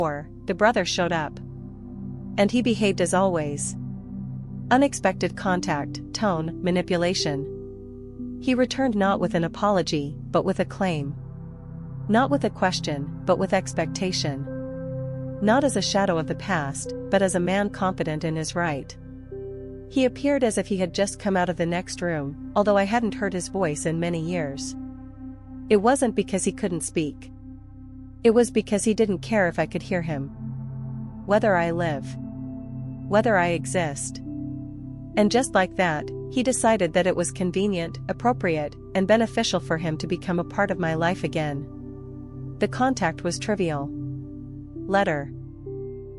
The brother showed up. And he behaved as always. Unexpected contact, tone, manipulation. He returned not with an apology, but with a claim. Not with a question, but with expectation. Not as a shadow of the past, but as a man confident in his right. He appeared as if he had just come out of the next room, although I hadn't heard his voice in many years. It wasn't because he couldn't speak. It was because he didn't care if I could hear him. Whether I live. Whether I exist. And just like that, he decided that it was convenient, appropriate, and beneficial for him to become a part of my life again. The contact was trivial. Letter.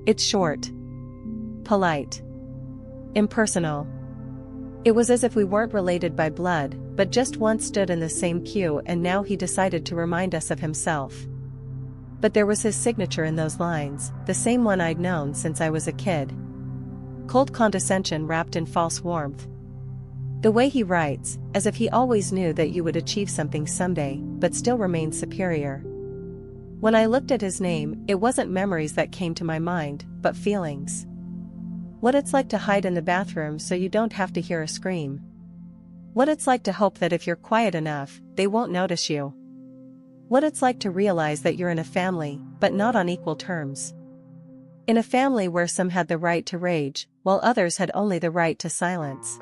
It's short. Polite. Impersonal. It was as if we weren't related by blood, but just once stood in the same queue, and now he decided to remind us of himself. But there was his signature in those lines, the same one I'd known since I was a kid. Cold condescension wrapped in false warmth. The way he writes, as if he always knew that you would achieve something someday, but still remain superior. When I looked at his name, it wasn't memories that came to my mind, but feelings. What it's like to hide in the bathroom so you don't have to hear a scream. What it's like to hope that if you're quiet enough, they won't notice you. What it's like to realize that you're in a family, but not on equal terms. In a family where some had the right to rage, while others had only the right to silence.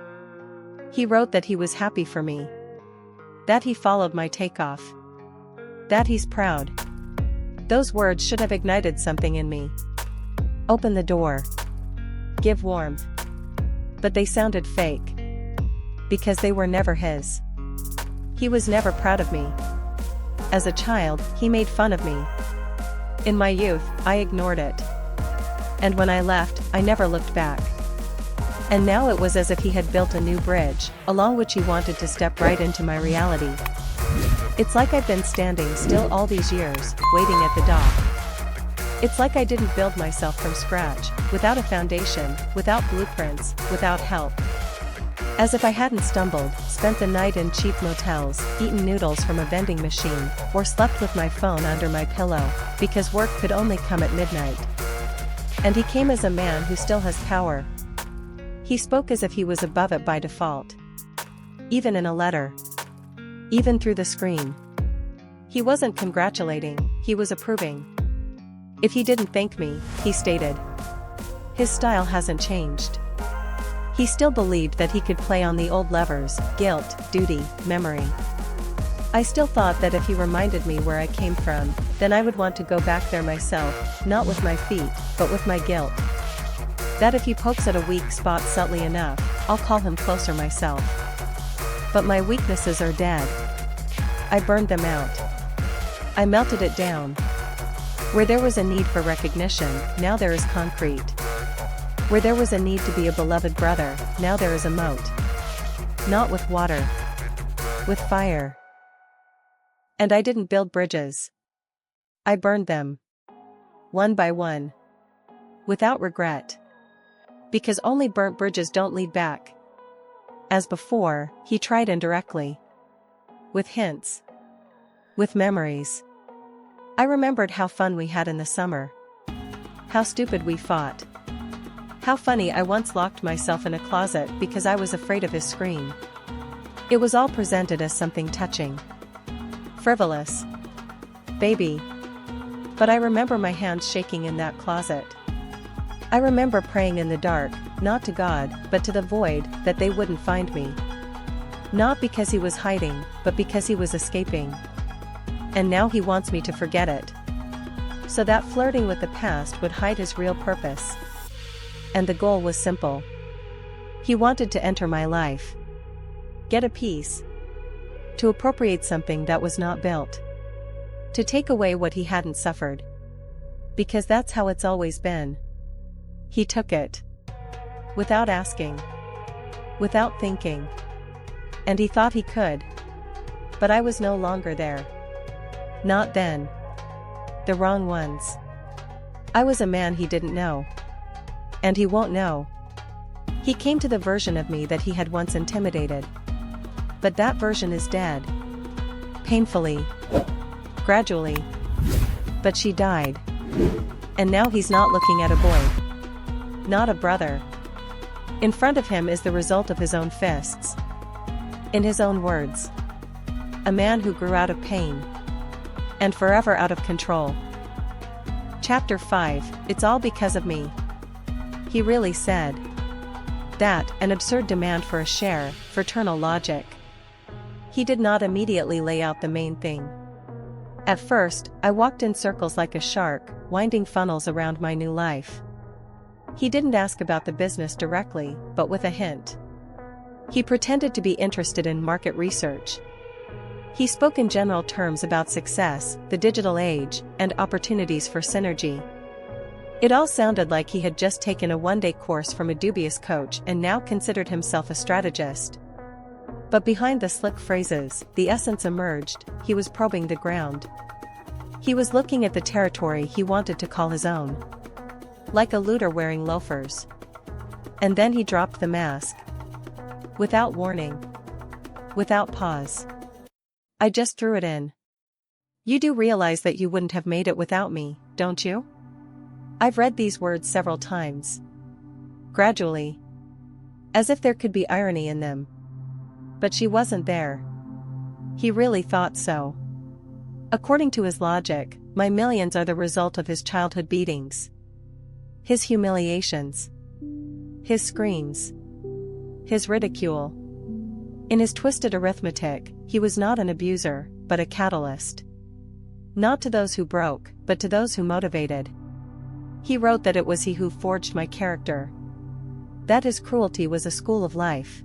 He wrote that he was happy for me. That he followed my takeoff. That he's proud. Those words should have ignited something in me. Open the door. Give warmth. But they sounded fake. Because they were never his. He was never proud of me. As a child, he made fun of me. In my youth, I ignored it. And when I left, I never looked back. And now it was as if he had built a new bridge, along which he wanted to step right into my reality. It's like I've been standing still all these years, waiting at the dock. It's like I didn't build myself from scratch, without a foundation, without blueprints, without help. As if I hadn't stumbled, spent the night in cheap motels, eaten noodles from a vending machine, or slept with my phone under my pillow, because work could only come at midnight. And he came as a man who still has power. He spoke as if he was above it by default. Even in a letter. Even through the screen. He wasn't congratulating, he was approving. If he didn't thank me, he stated. His style hasn't changed. He still believed that he could play on the old levers, guilt, duty, memory. I still thought that if he reminded me where I came from, then I would want to go back there myself, not with my feet, but with my guilt. That if he pokes at a weak spot subtly enough, I'll call him closer myself. But my weaknesses are dead. I burned them out. I melted it down. Where there was a need for recognition, now there is concrete. Where there was a need to be a beloved brother, now there is a moat. Not with water. With fire. And I didn't build bridges. I burned them. One by one. Without regret. Because only burnt bridges don't lead back. As before, he tried indirectly. With hints. With memories. I remembered how fun we had in the summer. How stupid we fought. How funny I once locked myself in a closet because I was afraid of his scream. It was all presented as something touching. Frivolous. Baby. But I remember my hands shaking in that closet. I remember praying in the dark, not to God, but to the void, that they wouldn't find me. Not because he was hiding, but because he was escaping. And now he wants me to forget it. So that flirting with the past would hide his real purpose. And the goal was simple. He wanted to enter my life. Get a piece. To appropriate something that was not built. To take away what he hadn't suffered. Because that's how it's always been. He took it. Without asking. Without thinking. And he thought he could. But I was no longer there. Not then. The wrong ones. I was a man he didn't know. And he won't know. He came to the version of me that he had once intimidated. But that version is dead. Painfully. Gradually. But she died. And now he's not looking at a boy. Not a brother. In front of him is the result of his own fists. In his own words. A man who grew out of pain. And forever out of control. Chapter 5, It's all because of me. He really said that, an absurd demand for a share, fraternal logic. He did not immediately lay out the main thing. At first, I walked in circles like a shark, winding funnels around my new life. He didn't ask about the business directly, but with a hint. He pretended to be interested in market research. He spoke in general terms about success, the digital age, and opportunities for synergy. It all sounded like he had just taken a one-day course from a dubious coach and now considered himself a strategist. But behind the slick phrases, the essence emerged. He was probing the ground. He was looking at the territory he wanted to call his own. Like a looter wearing loafers. And then he dropped the mask. Without warning. Without pause. I just threw it in. You do realize that you wouldn't have made it without me, don't you? I've read these words several times. Gradually. As if there could be irony in them. But she wasn't there. He really thought so. According to his logic, my millions are the result of his childhood beatings. His humiliations. His screams. His ridicule. In his twisted arithmetic, he was not an abuser, but a catalyst. Not to those who broke, but to those who motivated. He wrote that it was he who forged my character. That his cruelty was a school of life.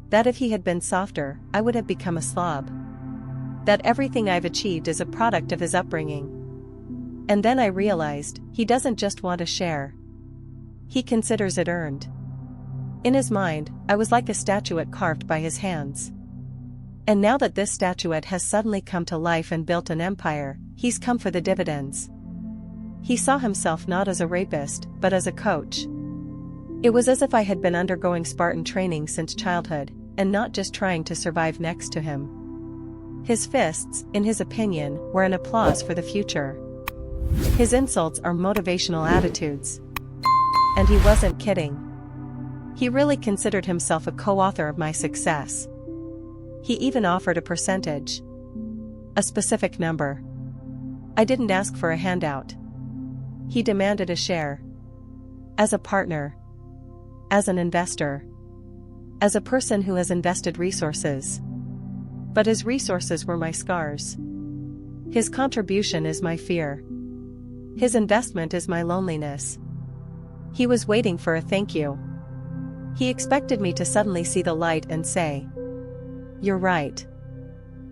That if he had been softer, I would have become a slob. That everything I've achieved is a product of his upbringing. And then I realized, he doesn't just want a share. He considers it earned. In his mind, I was like a statuette carved by his hands. And now that this statuette has suddenly come to life and built an empire, he's come for the dividends. He saw himself not as a rapist, but as a coach. It was as if I had been undergoing Spartan training since childhood, and not just trying to survive next to him. His fists, in his opinion, were an applause for the future. His insults are motivational attitudes. And he wasn't kidding. He really considered himself a co-author of my success. He even offered a percentage. A specific number. I didn't ask for a handout. He demanded a share. As a partner. As an investor. As a person who has invested resources. But his resources were my scars. His contribution is my fear. His investment is my loneliness. He was waiting for a thank you. He expected me to suddenly see the light and say, "You're right.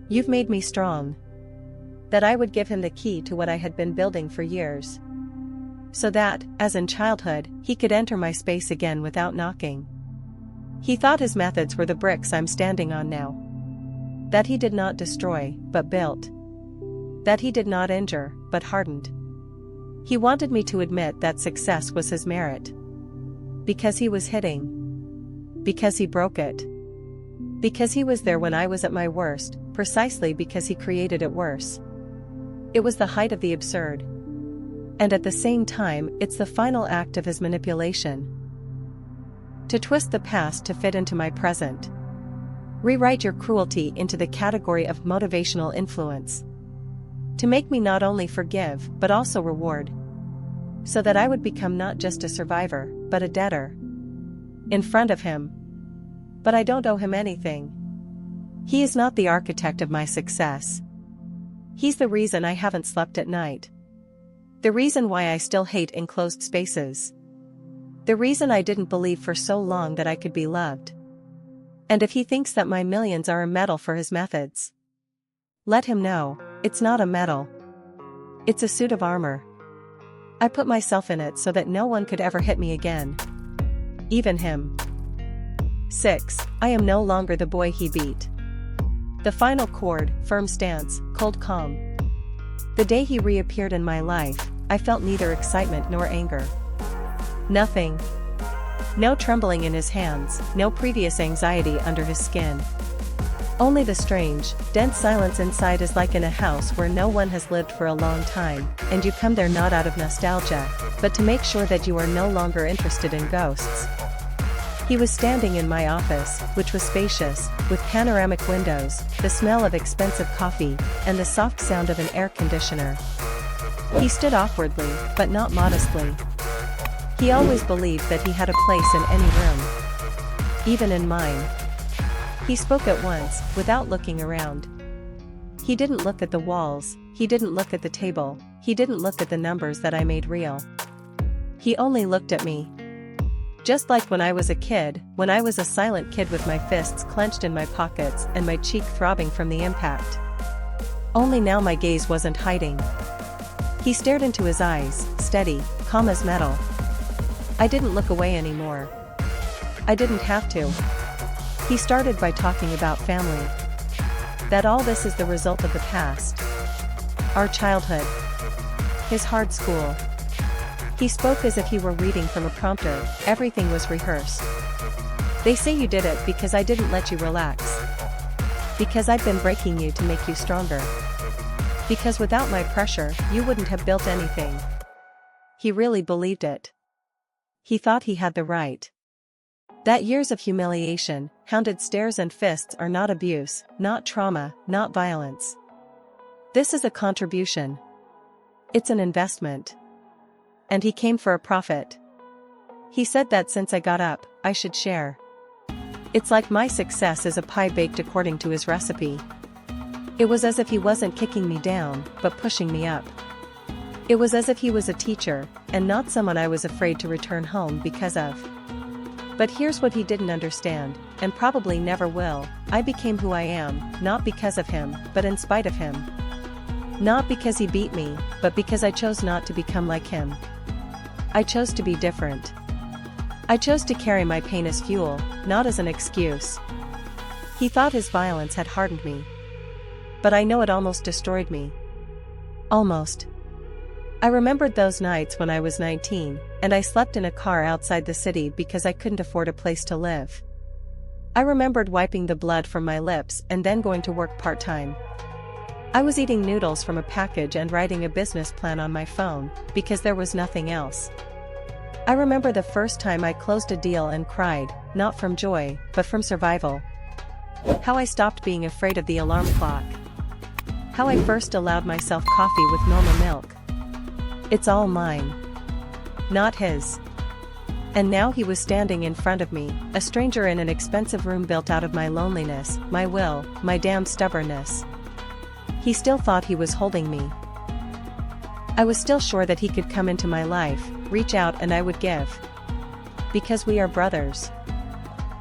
You've made me strong." That I would give him the key to what I had been building for years. So that, as in childhood, he could enter my space again without knocking. He thought his methods were the bricks I'm standing on now. That he did not destroy, but built. That he did not injure, but hardened. He wanted me to admit that success was his merit. Because he was hitting. Because he broke it. Because he was there when I was at my worst, precisely because he created it worse. It was the height of the absurd. And at the same time, it's the final act of his manipulation. To twist the past to fit into my present. Rewrite your cruelty into the category of motivational influence. To make me not only forgive, but also reward. So that I would become not just a survivor, but a debtor. In front of him. But I don't owe him anything. He is not the architect of my success. He's the reason I haven't slept at night. The reason why I still hate enclosed spaces. The reason I didn't believe for so long that I could be loved. And if he thinks that my millions are a medal for his methods, let him know, it's not a medal. It's a suit of armor. I put myself in it so that no one could ever hit me again. Even him. 6. I am no longer the boy he beat. The final chord, firm stance, cold calm. The day he reappeared in my life, I felt neither excitement nor anger. Nothing. No trembling in his hands, no previous anxiety under his skin. Only the strange, dense silence inside is like in a house where no one has lived for a long time, and you come there not out of nostalgia, but to make sure that you are no longer interested in ghosts. He was standing in my office, which was spacious, with panoramic windows, the smell of expensive coffee, and the soft sound of an air conditioner. He stood awkwardly, but not modestly. He always believed that he had a place in any room. Even in mine. He spoke at once, without looking around. He didn't look at the walls, he didn't look at the table, he didn't look at the numbers that I made real. He only looked at me. Just like when I was a kid, when I was a silent kid with my fists clenched in my pockets and my cheek throbbing from the impact. Only now my gaze wasn't hiding. He stared into his eyes, steady, calm as metal. I didn't look away anymore. I didn't have to. He started by talking about family. That all this is the result of the past. Our childhood. His hard school. He spoke as if he were reading from a prompter, everything was rehearsed. They say you did it because I didn't let you relax. Because I'd been breaking you to make you stronger. Because without my pressure, you wouldn't have built anything. He really believed it. He thought he had the right. That years of humiliation, hounded stares and fists are not abuse, not trauma, not violence. This is a contribution. It's an investment. And he came for a profit. He said that since I got up, I should share. It's like my success is a pie baked according to his recipe. It was as if he wasn't kicking me down, but pushing me up. It was as if he was a teacher, and not someone I was afraid to return home because of. But here's what he didn't understand, and probably never will: I became who I am, not because of him, but in spite of him. Not because he beat me, but because I chose not to become like him. I chose to be different. I chose to carry my pain as fuel, not as an excuse. He thought his violence had hardened me. But I know it almost destroyed me. Almost. I remembered those nights when I was 19, and I slept in a car outside the city because I couldn't afford a place to live. I remembered wiping the blood from my lips and then going to work part-time. I was eating noodles from a package and writing a business plan on my phone, because there was nothing else. I remember the first time I closed a deal and cried, not from joy, but from survival. How I stopped being afraid of the alarm clock. How I first allowed myself coffee with normal milk. It's all mine. Not his. And now he was standing in front of me, a stranger in an expensive room built out of my loneliness, my will, my damn stubbornness. He still thought he was holding me. I was still sure that he could come into my life, reach out, and I would give. Because we are brothers.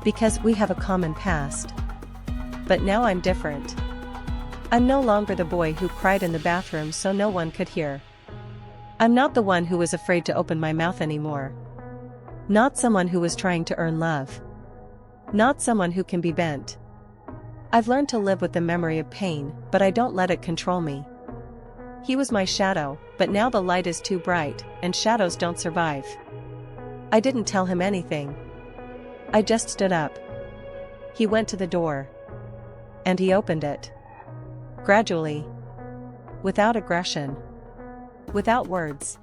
Because we have a common past. But now I'm different. I'm no longer the boy who cried in the bathroom so no one could hear. I'm not the one who was afraid to open my mouth anymore. Not someone who was trying to earn love. Not someone who can be bent. I've learned to live with the memory of pain, but I don't let it control me. He was my shadow, but now the light is too bright, and shadows don't survive. I didn't tell him anything. I just stood up. He went to the door. And he opened it. Gradually. Without aggression. Without words.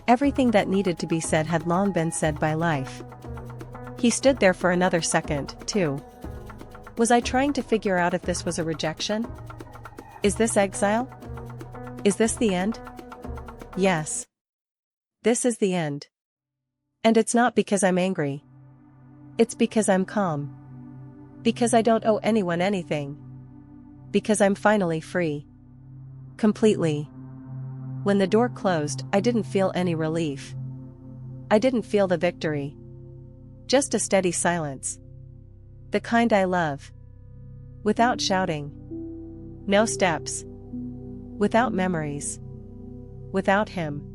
Everything that needed to be said had long been said by life. He stood there for another second, too. Was I trying to figure out if this was a rejection? Is this exile? Is this the end? Yes. This is the end. And it's not because I'm angry. It's because I'm calm. Because I don't owe anyone anything. Because I'm finally free. Completely. When the door closed, I didn't feel any relief. I didn't feel the victory. Just a steady silence. The kind I love. Without shouting. No steps. Without memories. Without him.